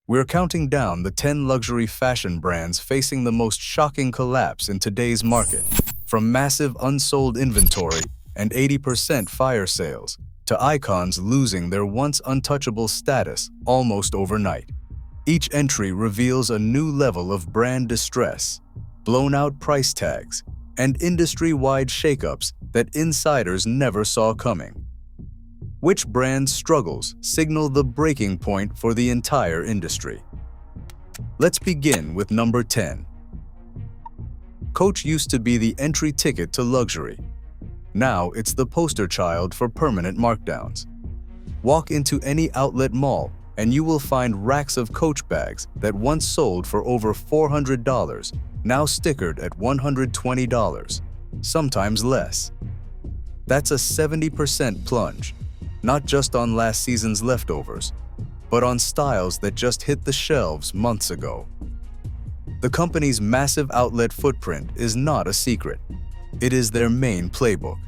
We're counting down the 10 luxury fashion brands facing the most shocking collapse in today's market. From massive unsold inventory and 80% fire sales, to icons losing their once untouchable status almost overnight. Each entry reveals a new level of brand distress, blown-out price tags, and industry-wide shakeups that insiders never saw coming. Which brand's struggles signal the breaking point for the entire industry? Let's begin with number 10. Coach used to be the entry ticket to luxury. Now it's the poster child for permanent markdowns. Walk into any outlet mall and you will find racks of Coach bags that once sold for over $400, now stickered at $120, sometimes less. That's a 70% plunge, not just on last season's leftovers, but on styles that just hit the shelves months ago. The company's massive outlet footprint is not a secret. It is their main playbook.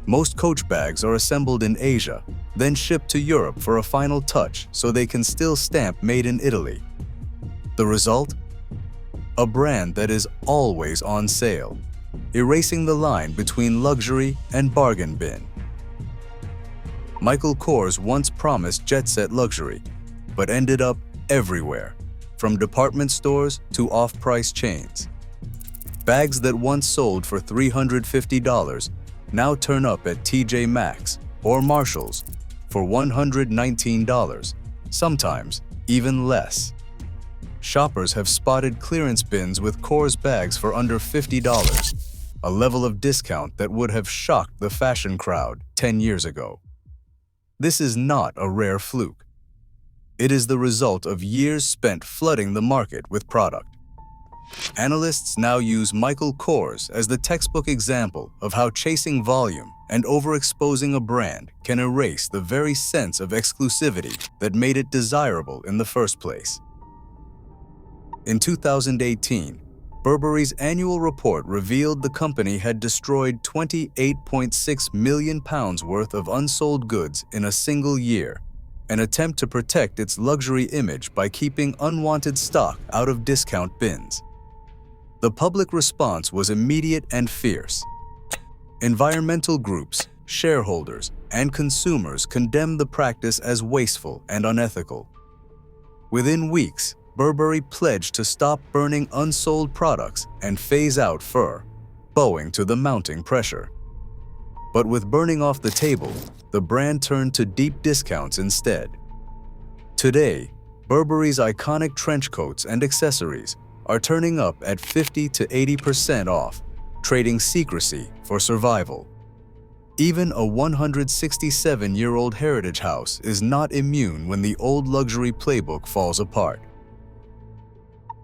Most Coach bags are assembled in Asia, then shipped to Europe for a final touch so they can still stamp Made in Italy. The result? A brand that is always on sale, erasing the line between luxury and bargain bin. Michael Kors once promised jet-set luxury, but ended up everywhere, from department stores to off-price chains. Bags that once sold for $350 now turn up at TJ Maxx or Marshalls for $119, sometimes even less. Shoppers have spotted clearance bins with Kors bags for under $50, a level of discount that would have shocked the fashion crowd 10 years ago. This is not a rare fluke. It is the result of years spent flooding the market with product. Analysts now use Michael Kors as the textbook example of how chasing volume and overexposing a brand can erase the very sense of exclusivity that made it desirable in the first place. In 2018, Burberry's annual report revealed the company had destroyed £28.6 million worth of unsold goods in a single year, an attempt to protect its luxury image by keeping unwanted stock out of discount bins. The public response was immediate and fierce. Environmental groups, shareholders, and consumers condemned the practice as wasteful and unethical. Within weeks, Burberry pledged to stop burning unsold products and phase out fur, bowing to the mounting pressure. But with burning off the table, the brand turned to deep discounts instead. Today, Burberry's iconic trench coats and accessories are turning up at 50 to 80% off, trading secrecy for survival. Even a 167-year-old heritage house is not immune when the old luxury playbook falls apart.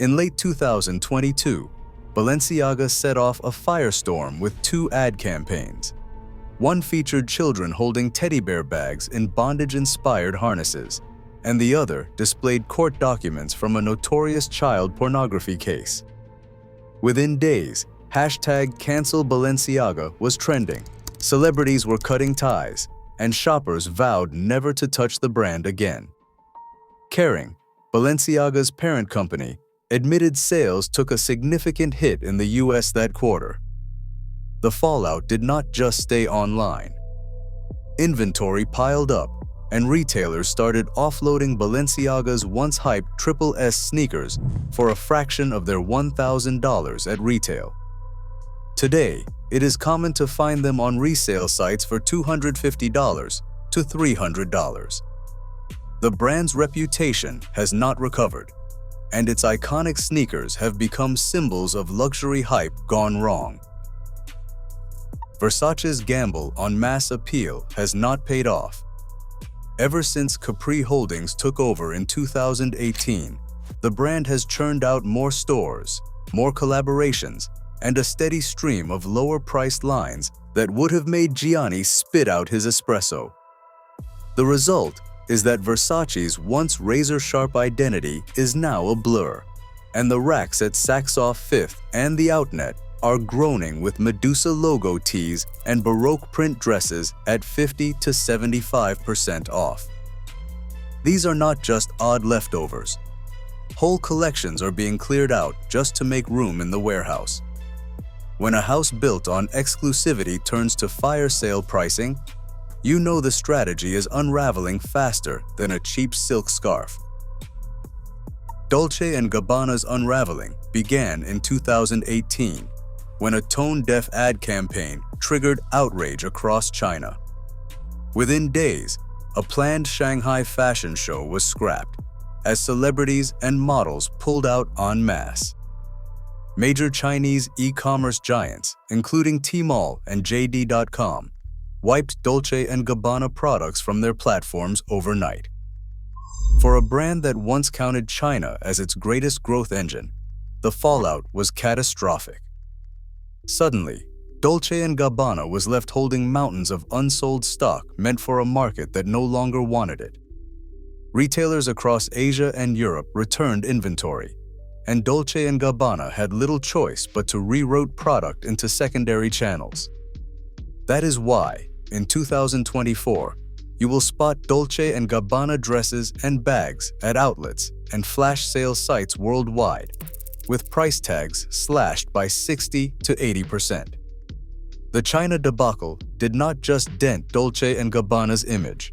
In late 2022, Balenciaga set off a firestorm with two ad campaigns. One featured children holding teddy bear bags in bondage-inspired harnesses, and the other displayed court documents from a notorious child pornography case. Within days, #CancelBalenciaga was trending, celebrities were cutting ties, and shoppers vowed never to touch the brand again. Kering, Balenciaga's parent company, admitted sales took a significant hit in the US that quarter. The fallout did not just stay online. Inventory piled up, and retailers started offloading Balenciaga's once-hyped Triple S sneakers for a fraction of their $1,000 at retail. Today, it is common to find them on resale sites for $250 to $300. The brand's reputation has not recovered, and its iconic sneakers have become symbols of luxury hype gone wrong. Versace's gamble on mass appeal has not paid off. Ever since Capri Holdings took over in 2018, the brand has churned out more stores, more collaborations, and a steady stream of lower-priced lines that would have made Gianni spit out his espresso. The result is that Versace's once razor-sharp identity is now a blur, and the racks at Saks Off Fifth and The Outnet are groaning with Medusa logo tees and Baroque print dresses at 50 to 75% off. These are not just odd leftovers. Whole collections are being cleared out just to make room in the warehouse. When a house built on exclusivity turns to fire sale pricing, you know the strategy is unraveling faster than a cheap silk scarf. Dolce & Gabbana's unraveling began in 2018 when a tone-deaf ad campaign triggered outrage across China. Within days, a planned Shanghai fashion show was scrapped as celebrities and models pulled out en masse. Major Chinese e-commerce giants, including Tmall and JD.com, wiped Dolce & Gabbana products from their platforms overnight. For a brand that once counted China as its greatest growth engine, the fallout was catastrophic. Suddenly, Dolce & Gabbana was left holding mountains of unsold stock meant for a market that no longer wanted it. Retailers across Asia and Europe returned inventory, and Dolce & Gabbana had little choice but to reroute product into secondary channels. That is why, in 2024, you will spot Dolce & Gabbana dresses and bags at outlets and flash sale sites worldwide, with price tags slashed by 60 to 80%. The China debacle did not just dent Dolce & Gabbana's image.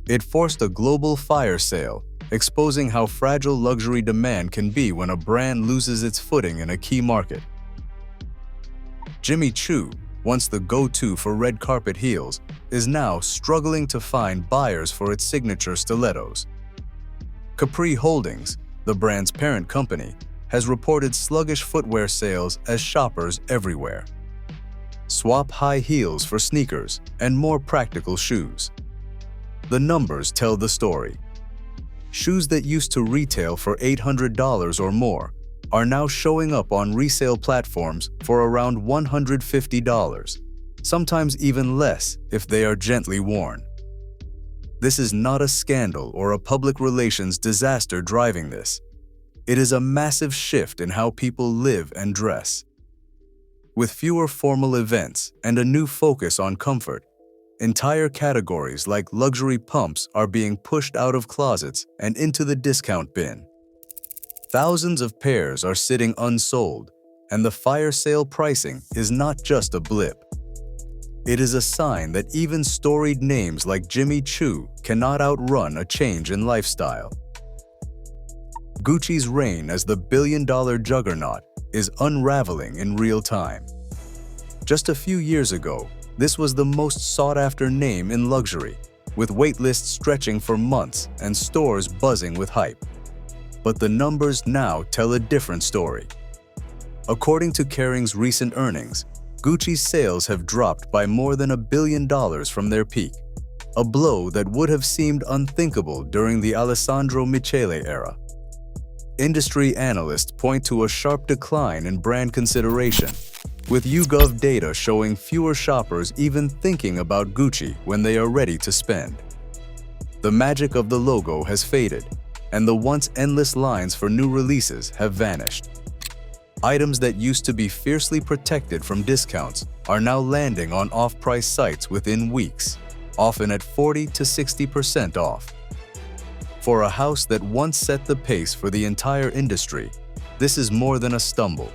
It forced a global fire sale, exposing how fragile luxury demand can be when a brand loses its footing in a key market. Jimmy Choo, once the go-to for red carpet heels, is now struggling to find buyers for its signature stilettos. Capri Holdings, the brand's parent company, has reported sluggish footwear sales as shoppers everywhere. Swap high heels for sneakers and more practical shoes. The numbers tell the story. Shoes that used to retail for $800 or more are now showing up on resale platforms for around $150, sometimes even less if they are gently worn. This is not a scandal or a public relations disaster driving this. It is a massive shift in how people live and dress. With fewer formal events and a new focus on comfort, entire categories like luxury pumps are being pushed out of closets and into the discount bin. Thousands of pairs are sitting unsold, and the fire sale pricing is not just a blip. It is a sign that even storied names like Jimmy Choo cannot outrun a change in lifestyle. Gucci's reign as the billion-dollar juggernaut is unraveling in real time. Just a few years ago, this was the most sought-after name in luxury, with waitlists stretching for months and stores buzzing with hype. But the numbers now tell a different story. According to Kering's recent earnings, Gucci's sales have dropped by more than $1 billion from their peak, a blow that would have seemed unthinkable during the Alessandro Michele era. Industry analysts point to a sharp decline in brand consideration, with YouGov data showing fewer shoppers even thinking about Gucci when they are ready to spend. The magic of the logo has faded, and the once endless lines for new releases have vanished. Items that used to be fiercely protected from discounts are now landing on off-price sites within weeks, often at 40 to 60% off. For a house that once set the pace for the entire industry, this is more than a stumble.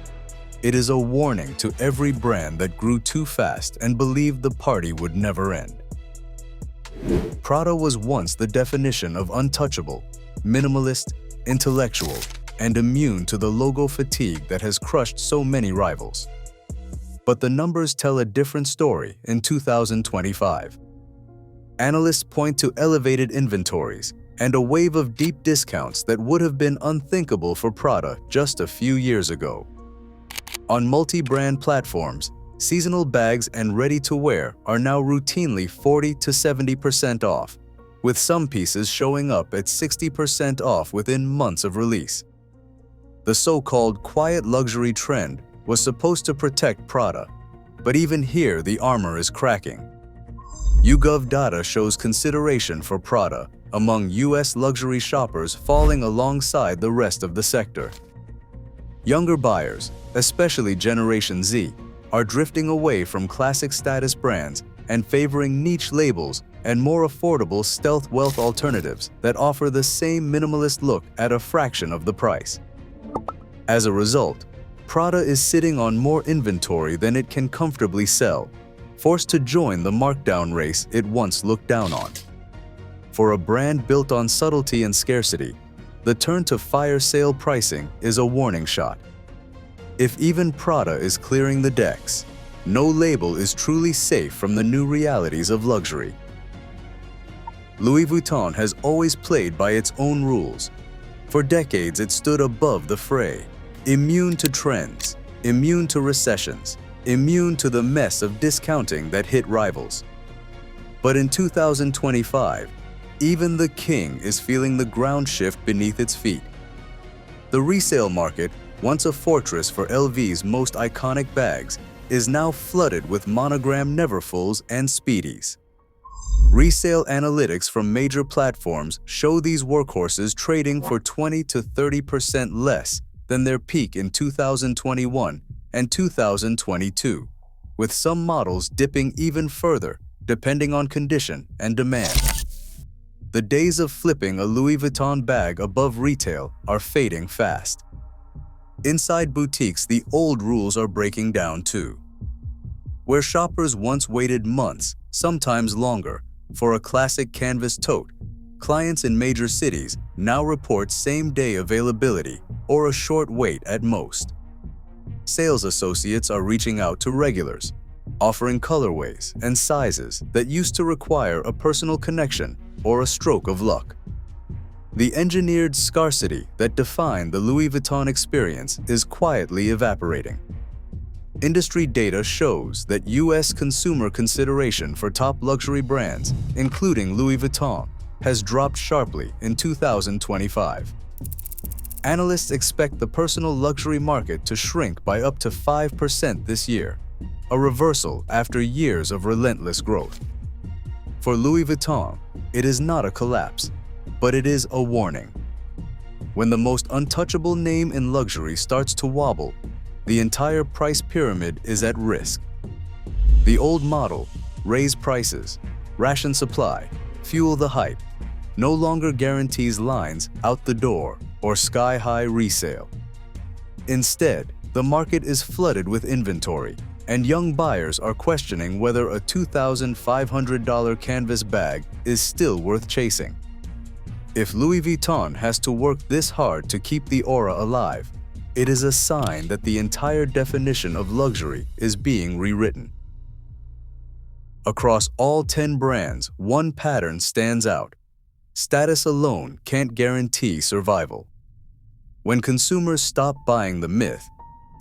It is a warning to every brand that grew too fast and believed the party would never end. Prada was once the definition of untouchable, minimalist, intellectual, and immune to the logo fatigue that has crushed so many rivals. But the numbers tell a different story in 2025. Analysts point to elevated inventories and a wave of deep discounts that would have been unthinkable for Prada just a few years ago. On multi-brand platforms, seasonal bags and ready-to-wear are now routinely 40 to 70% off, with some pieces showing up at 60% off within months of release. The so-called quiet luxury trend was supposed to protect Prada, but even here the armor is cracking. YouGov data shows consideration for Prada among U.S. luxury shoppers falling alongside the rest of the sector. Younger buyers, especially Generation Z, are drifting away from classic status brands and favoring niche labels and more affordable stealth wealth alternatives that offer the same minimalist look at a fraction of the price. As a result, Prada is sitting on more inventory than it can comfortably sell, forced to join the markdown race it once looked down on. For a brand built on subtlety and scarcity, the turn to fire sale pricing is a warning shot. If even Prada is clearing the decks, no label is truly safe from the new realities of luxury. Louis Vuitton has always played by its own rules. For decades, it stood above the fray, immune to trends, immune to recessions, immune to the mess of discounting that hit rivals. But in 2025, even the king is feeling the ground shift beneath its feet. The resale market, once a fortress for LV's most iconic bags, is now flooded with monogram Neverfulls and Speedies. Resale analytics from major platforms show these workhorses trading for 20 to 30% less than their peak in 2021 and 2022, with some models dipping even further depending on condition and demand. The days of flipping a Louis Vuitton bag above retail are fading fast. Inside boutiques, the old rules are breaking down too. Where shoppers once waited months, sometimes longer, for a classic canvas tote, clients in major cities now report same-day availability or a short wait at most. Sales associates are reaching out to regulars, offering colorways and sizes that used to require a personal connection or a stroke of luck. The engineered scarcity that defined the Louis Vuitton experience is quietly evaporating. Industry data shows that U.S. consumer consideration for top luxury brands, including Louis Vuitton, has dropped sharply in 2025. Analysts expect the personal luxury market to shrink by up to 5% this year, a reversal after years of relentless growth. For Louis Vuitton, it is not a collapse, but it is a warning. When the most untouchable name in luxury starts to wobble, the entire price pyramid is at risk. The old model, raise prices, ration supply, fuel the hype, no longer guarantees lines out the door or sky-high resale. Instead, the market is flooded with inventory, and young buyers are questioning whether a $2,500 canvas bag is still worth chasing. If Louis Vuitton has to work this hard to keep the aura alive, it is a sign that the entire definition of luxury is being rewritten. Across all 10 brands, one pattern stands out. Status alone can't guarantee survival. When consumers stop buying the myth,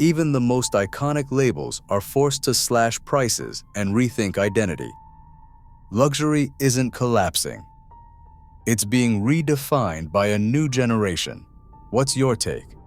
even the most iconic labels are forced to slash prices and rethink identity. Luxury isn't collapsing. It's being redefined by a new generation. What's your take?